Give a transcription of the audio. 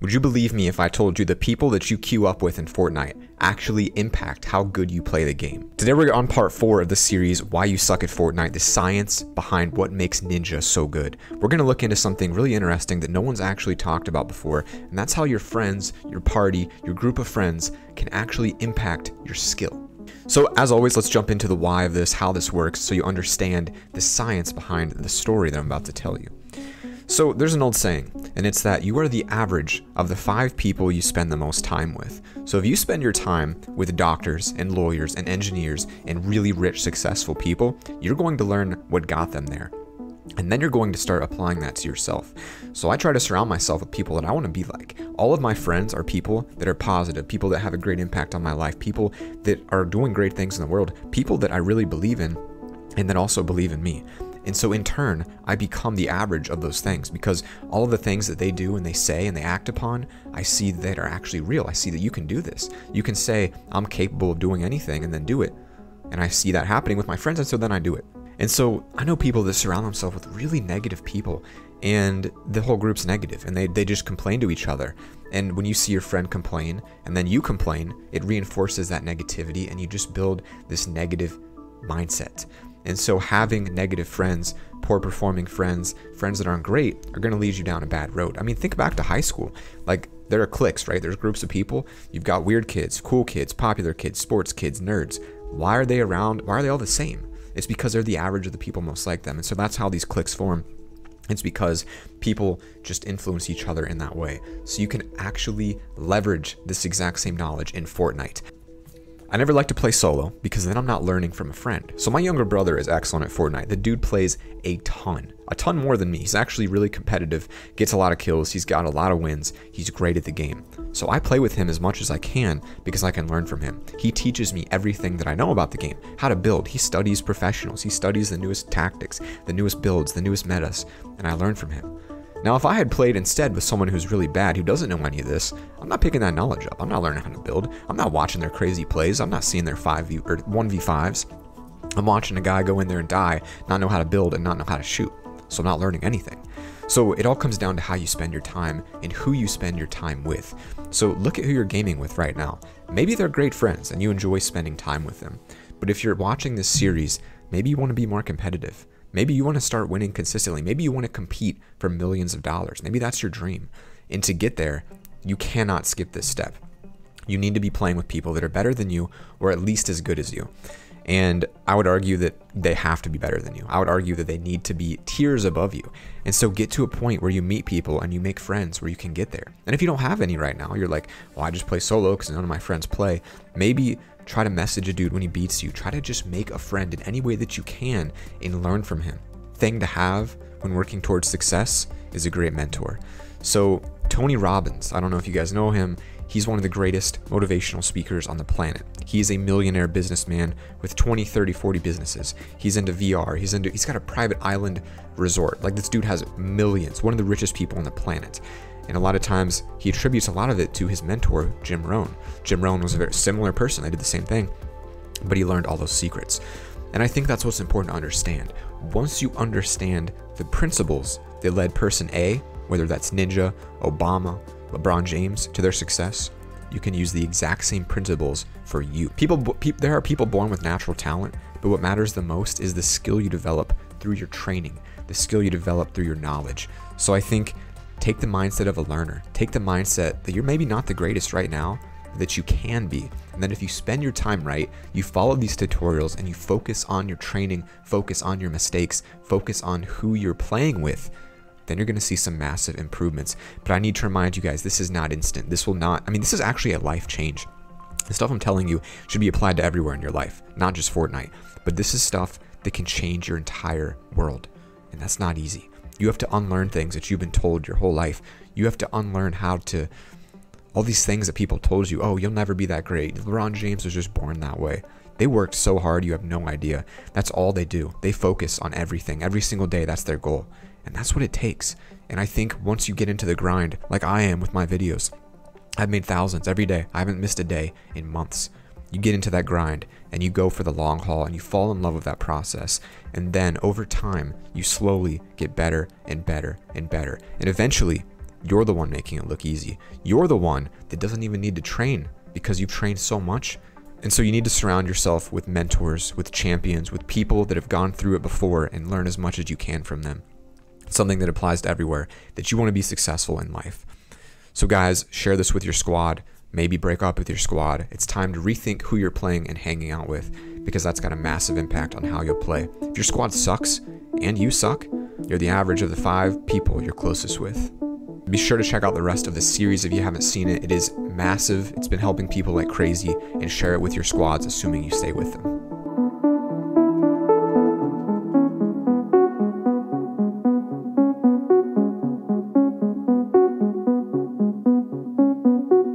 Would you believe me if I told you the people that you queue up with in Fortnite actually impact how good you play the game? Today we're on part 4 of the series, Why You Suck at Fortnite, the science behind what makes Ninja so good. We're going to look into something really interesting that no one's actually talked about before, and that's how your friends, your party, your group of friends can actually impact your skill. So as always, let's jump into the why of this, how this works, so you understand the science behind the story that I'm about to tell you. So there's an old saying, and it's that you are the average of the 5 people you spend the most time with. So if you spend your time with doctors and lawyers and engineers and really rich, successful people, you're going to learn what got them there. And then you're going to start applying that to yourself. So I try to surround myself with people that I want to be like. All of my friends are people that are positive, people that have a great impact on my life, people that are doing great things in the world, people that I really believe in and that also believe in me. And so in turn, I become the average of those things because all of the things that they do and they say and they act upon, I see that are actually real. I see that you can do this. You can say, I'm capable of doing anything and then do it. And I see that happening with my friends, and so then I do it. And so I know people that surround themselves with really negative people, and the whole group's negative, and they just complain to each other. And when you see your friend complain and then you complain, it reinforces that negativity and you just build this negative mindset. And so having negative friends, poor performing friends, friends that aren't great are going to lead you down a bad road. I mean, think back to high school. Like, there are cliques, right? There's groups of people. You've got weird kids, cool kids, popular kids, sports kids, nerds. Why are they around? Why are they all the same? It's because they're the average of the people most like them. And so that's how these cliques form. It's because people just influence each other in that way. So you can actually leverage this exact same knowledge in Fortnite. I never like to play solo because then I'm not learning from a friend. So my younger brother is excellent at Fortnite. The dude plays a ton more than me. He's actually really competitive, gets a lot of kills, he's got a lot of wins, he's great at the game. So I play with him as much as I can because I can learn from him. He teaches me everything that I know about the game, how to build. He studies professionals, he studies the newest tactics, the newest builds, the newest metas, and I learn from him. Now, if I had played instead with someone who's really bad, who doesn't know any of this, I'm not picking that knowledge up. I'm not learning how to build. I'm not watching their crazy plays. I'm not seeing their 5v or 1v5s. I'm watching a guy go in there and die, not know how to build and not know how to shoot. So I'm not learning anything. So it all comes down to how you spend your time and who you spend your time with. So look at who you're gaming with right now. Maybe they're great friends and you enjoy spending time with them. But if you're watching this series, maybe you want to be more competitive. Maybe you want to start winning consistently. Maybe you want to compete for millions of dollars. Maybe that's your dream. And to get there, you cannot skip this step. You need to be playing with people that are better than you or at least as good as you. And I would argue that they have to be better than you. I would argue that they need to be tiers above you. And so get to a point where you meet people and you make friends where you can get there. And if you don't have any right now, you're like, well, I just play solo because none of my friends play. Maybe try to message a dude when he beats you. Try to just make a friend in any way that you can and learn from him. Thing to have when working towards success is a great mentor. So Tony Robbins, I don't know if you guys know him, he's one of the greatest motivational speakers on the planet. He is a millionaire businessman with 20, 30, 40 businesses. He's into VR, he's got a private island resort. Like, this dude has millions, one of the richest people on the planet. And a lot of times he attributes a lot of it to his mentor, Jim Rohn. Jim Rohn was a very similar person. They did the same thing, but he learned all those secrets. And I think that's what's important to understand. Once you understand the principles that led person A, whether that's Ninja, Obama, LeBron James, to their success, you can use the exact same principles for you. There are people born with natural talent, but what matters the most is the skill you develop through your training, the skill you develop through your knowledge. So I think take the mindset of a learner. Take the mindset that you're maybe not the greatest right now, that you can be. And then if you spend your time right, you follow these tutorials and you focus on your training, focus on your mistakes, focus on who you're playing with, then you're going to see some massive improvements. But I need to remind you guys, this is not instant. This is actually a life change. The stuff I'm telling you should be applied to everywhere in your life, not just Fortnite. But this is stuff that can change your entire world. And that's not easy. You have to unlearn things that you've been told your whole life. You have to unlearn all these things that people told you. Oh, you'll never be that great. LeBron James was just born that way. They worked so hard, you have no idea. That's all they do. They focus on everything. Every single day, that's their goal. And that's what it takes. And I think once you get into the grind, like I am with my videos, I've made thousands every day. I haven't missed a day in months. You get into that grind and you go for the long haul and you fall in love with that process. And then over time, you slowly get better and better and better. And eventually, You're the one making it look easy. You're the one that doesn't even need to train because you've trained so much. And so you need to surround yourself with mentors, with champions, with people that have gone through it before and learn as much as you can from them. It's something that applies to everywhere, that you want to be successful in life. So guys, share this with your squad. Maybe break up with your squad. It's time to rethink who you're playing and hanging out with, because that's got a massive impact on how you'll play. If your squad sucks and you suck, you're the average of the 5 people you're closest with. Be sure to check out the rest of the series if you haven't seen it. It is massive. It's been helping people like crazy, and share it with your squads, assuming you stay with them.